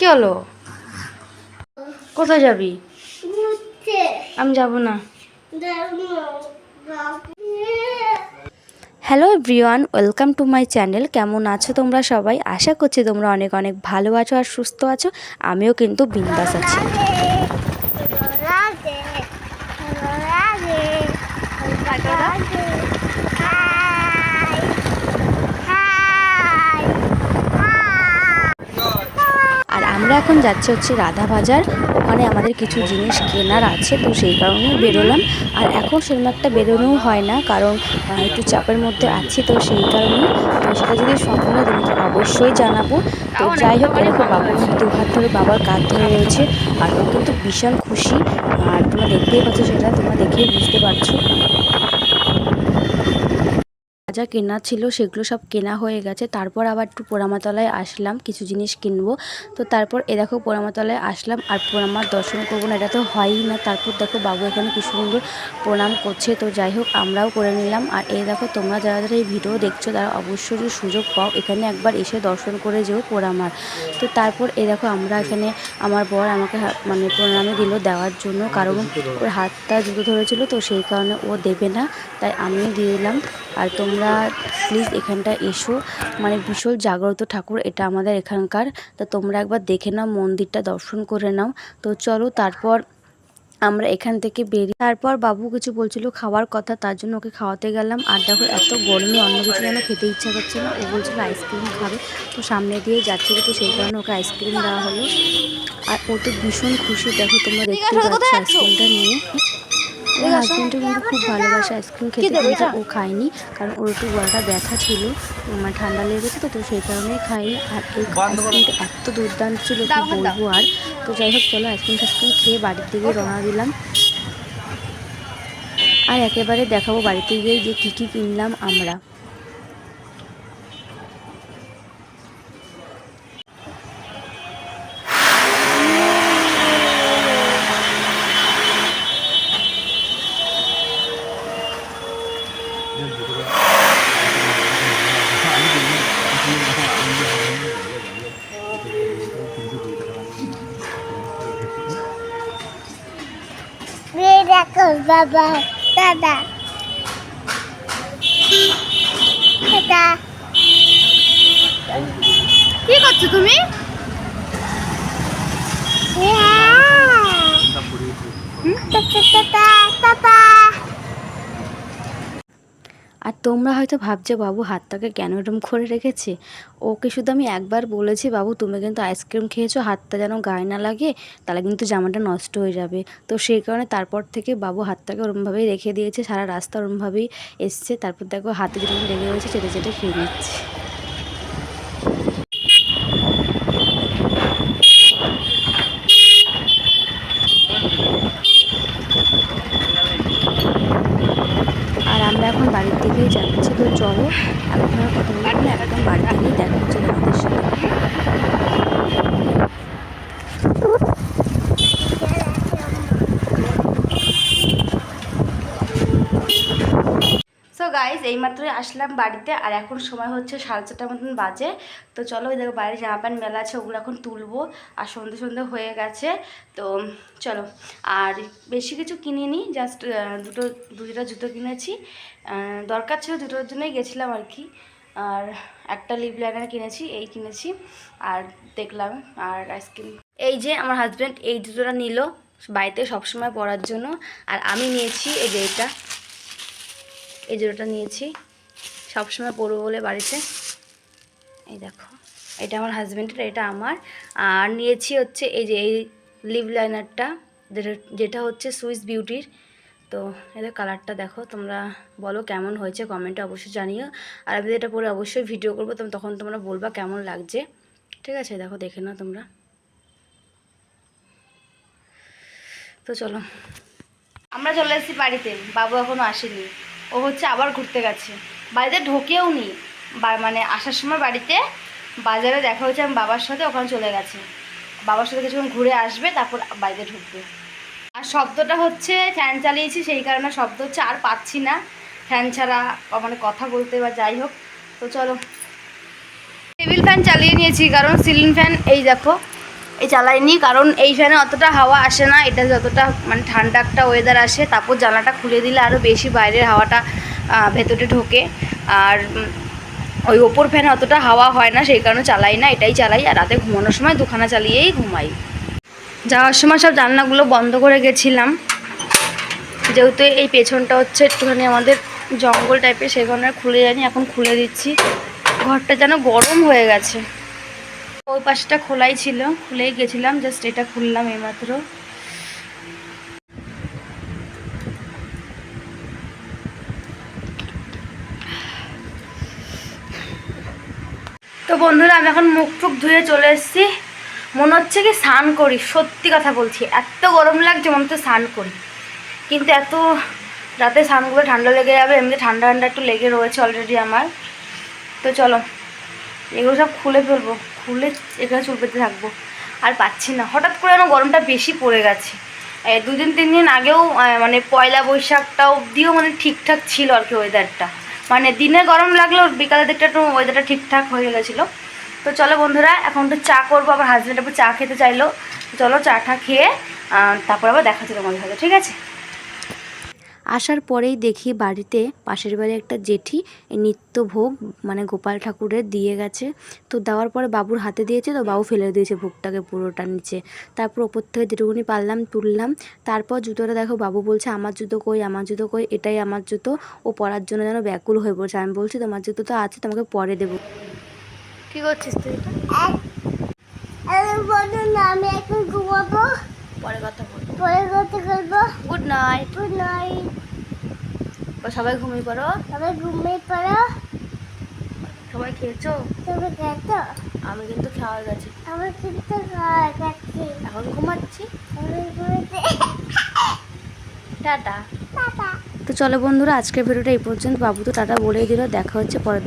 কি হলো? কোথায় যাবি? আমি যাব না। Hello everyone, welcome to my channel. কেমন আছো তোমরা সবাই? আশা করছি তোমরা অনেক অনেক ভালো আছো আর সুস্থ আছো। আমিও কিন্তু বিন্দাস আছি। আর আমরা এখন যাচ্ছি হচ্ছে রাধা বাজার। ওখানে আমাদের কিছু জিনিস কেনার আছে, তো সেই কারণেই বেরোলাম। আর এখন সেরকম একটা বেরোনোও হয় না, কারণ একটু চাপের মধ্যে আছি, তো সেই কারণেই। তো সেটা যদি সম্পূর্ণ তোমাকে অবশ্যই জানাবো। তো যাই হোক, এরকম বাবু কিন্তু দু হাত ধরে বাবার কাঁধ ধরে রয়েছে, আর ও কিন্তু বিশাল খুশি। আর তোমরা দেখতেই পাচ্ছ, সেটা তোমরা দেখেই বুঝতে পারছো। যা কেনা ছিল সেগুলো সব কেনা হয়ে গেছে। তারপর আবার একটু পোড়ামাতলায় আসলাম, কিছু জিনিস কিনবো। তো তারপর এ দেখো পোড়ামাতলায় আসলাম, আর পোড়ামার দর্শন করবো না, এটা তো হয়ই না। তারপর দেখো বাবু এখানে কি সুন্দর প্রণাম করছে। তো যাই হোক, আমরাও করে নিলাম। আর এই দেখো, তোমরা যারা যারা এই ভিডিও দেখছো তারা অবশ্যই যদি সুযোগ পাও এখানে একবার এসে দর্শন করে যেও পোড়ামার। তো তারপর এই দেখো, আমরা এখানে আমার বর আমাকে মানে প্রণামে দিল দেওয়ার জন্য, কারণ ওর হাতটা জুতো ধরেছিল, তো সেই কারণে ও দেবে না, তাই আমিও দিয়ে দিলাম। আর তোমরা প্লিজ এখানটা এসো, মানে ভীষণ জাগ্রত ঠাকুর এটা আমাদের এখানকার। তো তোমরা একবার দেখে নাও, মন্দিরটা দর্শন করে নাও। তো চলো, তারপর আমরা এখান থেকে বেরিয়ে তারপর বাবু কিছু বলছিল খাওয়ার কথা, তার জন্য ওকে খাওয়াতে গেলাম। আর দেখো, এত গরমে অন্য কিছু যেন খেতে ইচ্ছা করছে না, ও বলছিল আইসক্রিম খাবে। তো সামনে দিয়ে যাচ্ছিল, তো সেই কারণে ওকে আইসক্রিম দেওয়া হলো। আর ও তো ভীষণ খুশি, দেখো তোমরা দেখতেই পাচ্ছ আইসক্রিমটা নিয়ে। আমার হাজব্যান্ডও কিন্তু খুব ভালোবাসে আইসক্রিম খেতে, কিন্তু ও খায়নি, কারণ ওর একটু গলাটা ব্যথা ছিল, মানে ঠান্ডা লেগেছে, তো সেই কারণেই খায়নি। আর এই আইসক্রিমটা এত দুর্দান্ত ছিল, কি বলবো আর। তো যাই হোক, চলো আইসক্রিম টাইসক্রিম খেয়ে বাড়ির দিকে রওনা দিলাম। আর একেবারে দেখাবো বাড়িতে গিয়ে যে কী কী কিনলাম আমরা। বাবা দাদা দাদা, কি করছো তুমি? আর তোমরা হয়তো ভাবছো বাবু হাতটাকে কেন এরম করে রেখেছে। ওকে শুধু আমি একবার বলেছি, বাবু তুমি কিন্তু আইসক্রিম খেয়েছো, হাতটা যেন গায়ে না লাগে, তাহলে কিন্তু জামাটা নষ্ট হয়ে যাবে। তো সেই কারণে তারপর থেকে বাবু হাতটাকে ওরমভাবেই রেখে দিয়েছে, সারা রাস্তা ওরমভাবেই এসছে। তারপর দেখো হাতে যেরকম লেগে রয়েছে, চেটে চেটে খেয়ে নিচ্ছে। আর আমরা এখন বাড়ির দিকেই যাচ্ছি, তো চলো এখন আর কথা বলবো না, একদম বাড়ির দিকেই দেখা হচ্ছে তোমাদের সাথে। সো গাইজ, এইমাত্রই আসলাম বাড়িতে, আর এখন সময় হচ্ছে 4:30 মতন বাজে। তো চলো, ওই দেখো বাইরে জামা প্যান্ট মেলা আছে, ওগুলো এখন তুলবো। আর সন্ধে সন্ধে হয়ে গেছে, তো চলো। আর বেশি কিছু কিনিনি, জাস্ট দুটো জুতো কিনেছি, দরকার ছিল, দুটোর জন্যই গেছিলাম আর কি। আর একটা লিপ লাইনার কিনেছি, এই কিনেছি। আর দেখলাম, আর আইসক্রিম। এই যে আমার হাজব্যান্ড এই জুতোটা নিল বাড়িতে সবসময় পরার জন্য। আর আমি নিয়েছি এই যে এটা, এই জুতোটা নিয়েছি সবসময় পরবো বলে বাড়িতে। এই দেখো, এটা আমার হাজব্যান্ডের, এটা আমার। আর নিয়েছি হচ্ছে এই যে এই লিপ লাইনারটা, যেটা হচ্ছে সুইস বিউটির। তো এদের কালারটা দেখো, তোমরা বলো কেমন হয়েছে, কমেন্টে অবশ্যই জানিও। আর আমি এটা পরে অবশ্যই ভিডিও করবো, তখন তোমরা বলবা কেমন লাগছে। ঠিক আছে, দেখো, দেখে নাও তোমরা। তো চলো, আমরা চলে এসেছি বাড়িতে, বাবু এখনও আসেনি, ও হচ্ছে আবার ঘুরতে গেছে, বাড়িতে ঢোকেও নি। মানে আসার সময় বাড়িতে বাজারে দেখা হয়েছে আমি বাবার সাথে, ওখানে চলে গেছে, বাবার সাথে কিছুক্ষণ ঘুরে আসবে, তারপর বাড়িতে ঢুকবে। আর শব্দটা হচ্ছে ফ্যান চালিয়েছি, সেই কারণে শব্দ হচ্ছে, আর পাচ্ছি না ফ্যান ছাড়া মানে কথা বলতে, বা যাই হোক। তো চলো, টেবিল ফ্যান চালিয়ে নিয়েছি, কারণ সিলিং ফ্যান এই দেখো এই চালাইনি, কারণ এই ফ্যানে অতটা হাওয়া আসে না, এটা যতটা মানে ঠান্ডা একটা ওয়েদার আসে, তারপর জানলাটা খুলে দিলে আরও বেশি বাইরের হাওয়াটা ভেতরে ঢোকে। আর ওই ওপর ফ্যানে অতটা হাওয়া হয় না, সেই কারণে চালাই না, এটাই চালাই। আর রাতে ঘুমানোর সময় দুখানা চালিয়েই ঘুমাই। যাওয়ার সময় সব জানলাগুলো বন্ধ করে গেছিলাম, যেহেতু এই পেছনটা হচ্ছে একটুখানি আমাদের জঙ্গল টাইপের, সেই কারণে আর খুলে যায়নি, এখন খুলে দিচ্ছি। ঘরটা যেন গরম হয়ে গেছে। ওই পাশটা খোলাই ছিল, খুলেই গেছিলাম, জাস্ট এটা খুললাম এইমাত্র। তো বন্ধুরা, আমি এখন মুখ টুক ধুয়ে চলে এসেছি। মনে হচ্ছে কি স্নান করি, সত্যি কথা বলছি, এত গরম লাগছে মনে হচ্ছে স্নান করি, কিন্তু এত রাতে স্নান করে ঠান্ডা লেগে যাবে, এমনি ঠান্ডা ঠান্ডা একটু লেগে রয়েছে অলরেডি আমার। তো চলো এগুলো সব খুলে ফেলবো, খুলে এখানে চুল পেতে থাকবো। আর পাচ্ছি না, হঠাৎ করে যেন গরমটা বেশি পড়ে গেছে। 2-3 দিন আগেও মানে পয়লা বৈশাখটা অবধিও মানে ঠিকঠাক ছিল আর কি ওয়েদারটা, মানে দিনে গরম লাগলেও বিকালের দিকটা একটু ওয়েদারটা ঠিকঠাক হয়ে গেছিলো। তো চলো বন্ধুরা, এখন তো চা করবো, আবার হাজব্যান্ড আবার চা খেতে চাইলো। চলো চাটা খেয়ে তারপর আবার দেখা ছিল তোমাদের সাথে, ঠিক আছে? আসার পরেই দেখি বাড়িতে পাশের বাড়ি একটা জেঠি নিত্যভোগ মানে গোপাল ঠাকুরের দিয়ে গেছে। তো দেওয়ার পরে বাবুর হাতে দিয়েছে, তো বাবু ফেলে দিয়েছে ভোগটাকে পুরোটা নিচে। তারপর ওপর থেকে যেটুকুনি পারলাম তুললাম। তারপর জুতোটা দেখো, বাবু বলছে আমার জুতো কই, আমার জুতো কই, এটাই আমার জুতো। ও পরার জন্য যেন ব্যাকুল হয়ে পড়ছে। আমি বলছি তোমার জুতো তো আছে, তোমাকে পরে দেবো। কী করছিস তুই? আমি এখন ঘুমাবো, পরে কথা বলবো, পরে কথা বলবো। Good night. Good night. সবাই ঘুমিয়ে পড়ো। সবাই ঘুমিয়ে পড়ো। সবাই খেয়েছো? তুমি গেছো? আমি কিন্তু খাওয়া গেছে, আমার কিন্তু খাওয়া গেছে। এখন ঘুমাচ্ছি। আমি ঘুমাতে। টাটা। টাটা। তো চলো বন্ধুরা, আজকের ভিডিওটা এই পর্যন্ত। বাবু তো টাটা বলেই দিল, দেখা হচ্ছে পরে।